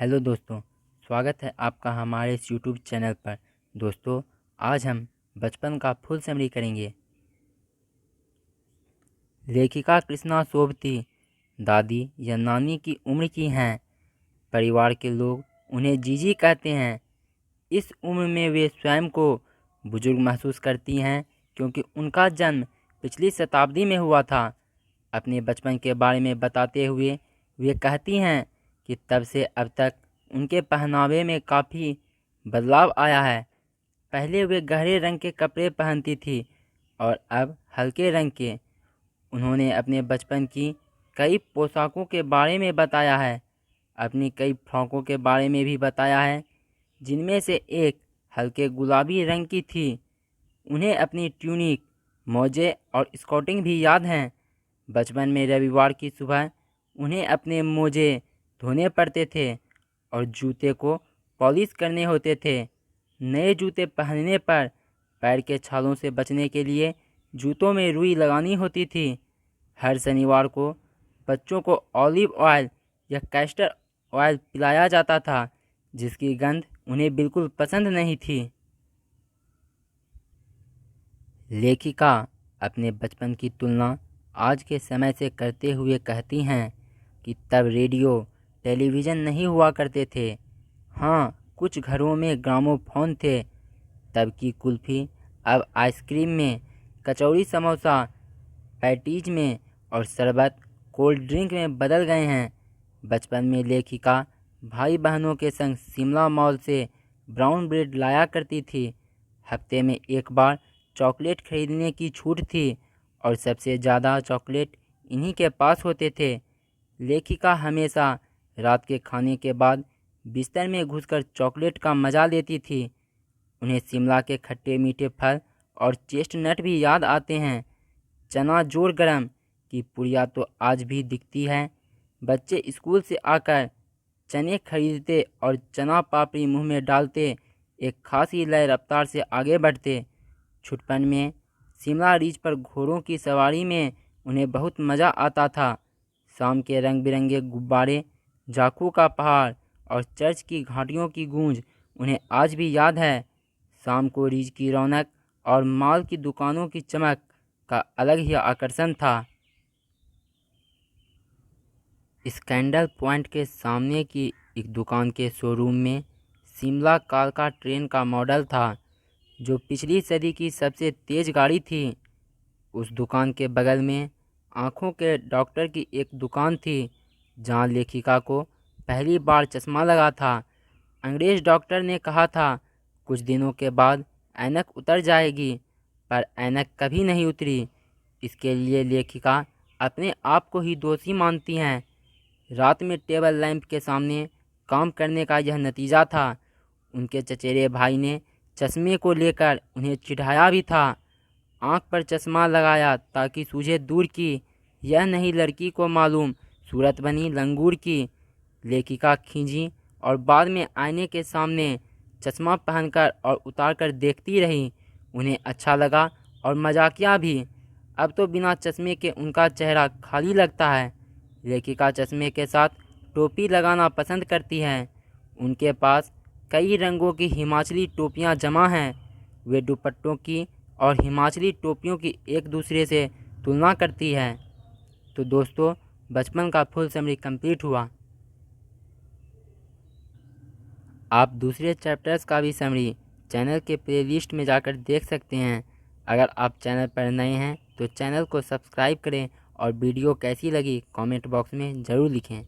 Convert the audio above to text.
Hello दोस्तों, स्वागत है आपका हमारे इस यूट्यूब चैनल पर। दोस्तों, आज हम बचपन का फुल समरी करेंगे। लेखिका कृष्णा सोबती दादी या नानी की उम्र की हैं। परिवार के लोग उन्हें जीजी कहते हैं। इस उम्र में वे स्वयं को बुजुर्ग महसूस करती हैं क्योंकि उनका जन्म पिछली शताब्दी में हुआ था। अपने बचपन के बारे में बताते हुए वे कहती हैं कि तब से अब तक उनके पहनावे में काफ़ी बदलाव आया है। पहले वे गहरे रंग के कपड़े पहनती थी और अब हल्के रंग के। उन्होंने अपने बचपन की कई पोशाकों के बारे में बताया है। अपनी कई फ्रॉकों के बारे में भी बताया है, जिनमें से एक हल्के गुलाबी रंग की थी। उन्हें अपनी ट्यूनिक, मोजे और स्कर्टिंग भी याद हैं। बचपन में रविवार की सुबह उन्हें अपने मोजे धोने पड़ते थे और जूते को पॉलिश करने होते थे। नए जूते पहनने पर पैर के छालों से बचने के लिए जूतों में रुई लगानी होती थी। हर शनिवार को बच्चों को ऑलिव ऑयल या कैस्टर ऑयल पिलाया जाता था, जिसकी गंध उन्हें बिल्कुल पसंद नहीं थी। लेखिका अपने बचपन की तुलना आज के समय से करते हुए कहती हैं कि तब रेडियो, टेलीविज़न नहीं हुआ करते थे। हाँ, कुछ घरों में ग्रामोफोन थे। तब की कुल्फ़ी अब आइसक्रीम में, कचौड़ी समोसा पैटीज में और शरबत कोल्ड ड्रिंक में बदल गए हैं। बचपन में लेखिका भाई बहनों के संग शिमला मॉल से ब्राउन ब्रेड लाया करती थी। हफ्ते में एक बार चॉकलेट खरीदने की छूट थी और सबसे ज़्यादा चॉकलेट इन्हीं के पास होते थे। लेखिका हमेशा रात के खाने के बाद बिस्तर में घुसकर चॉकलेट का मज़ा लेती थी। उन्हें शिमला के खट्टे मीठे फल और चेस्टनट भी याद आते हैं। चना जोर गरम की पुड़िया तो आज भी दिखती है। बच्चे स्कूल से आकर चने खरीदते और चना पापड़ी मुंह में डालते एक खास ही लय रफ्तार से आगे बढ़ते। छुटपन में शिमला रिज पर घोड़ों की सवारी में उन्हें बहुत मज़ा आता था। शाम के रंग बिरंगे गुब्बारे, जाखू का पहाड़ और चर्च की घाटियों की गूंज उन्हें आज भी याद है। शाम को रिज की रौनक और माल की दुकानों की चमक का अलग ही आकर्षण था। स्कैंडल पॉइंट के सामने की एक दुकान के शोरूम में शिमला कालका ट्रेन का मॉडल था, जो पिछली सदी की सबसे तेज़ गाड़ी थी। उस दुकान के बगल में आँखों के डॉक्टर की एक दुकान थी, जहाँ लेखिका को पहली बार चश्मा लगा था। अंग्रेज़ डॉक्टर ने कहा था कुछ दिनों के बाद ऐनक उतर जाएगी, पर ऐनक कभी नहीं उतरी। इसके लिए लेखिका अपने आप को ही दोषी मानती हैं। रात में टेबल लैंप के सामने काम करने का यह नतीजा था। उनके चचेरे भाई ने चश्मे को लेकर उन्हें चिढ़ाया भी था। आँख पर चश्मा लगाया ताकि सूझे दूर की, यह नहीं लड़की को मालूम, सूरत बनी लंगूर की। लेखिका खींची और बाद में आईने के सामने चश्मा पहनकर और उतारकर देखती रही। उन्हें अच्छा लगा और मजाकिया भी। अब तो बिना चश्मे के उनका चेहरा खाली लगता है। लेखिका चश्मे के साथ टोपी लगाना पसंद करती हैं। उनके पास कई रंगों की हिमाचली टोपियां जमा हैं। वे दुपट्टों की और हिमाचली टोपियों की एक दूसरे से तुलना करती है। तो दोस्तों, बचपन का फुल समरी कंप्लीट हुआ। आप दूसरे चैप्टर्स का भी समरी चैनल के प्लेलिस्ट में जाकर देख सकते हैं। अगर आप चैनल पर नए हैं तो चैनल को सब्सक्राइब करें और वीडियो कैसी लगी कमेंट बॉक्स में ज़रूर लिखें।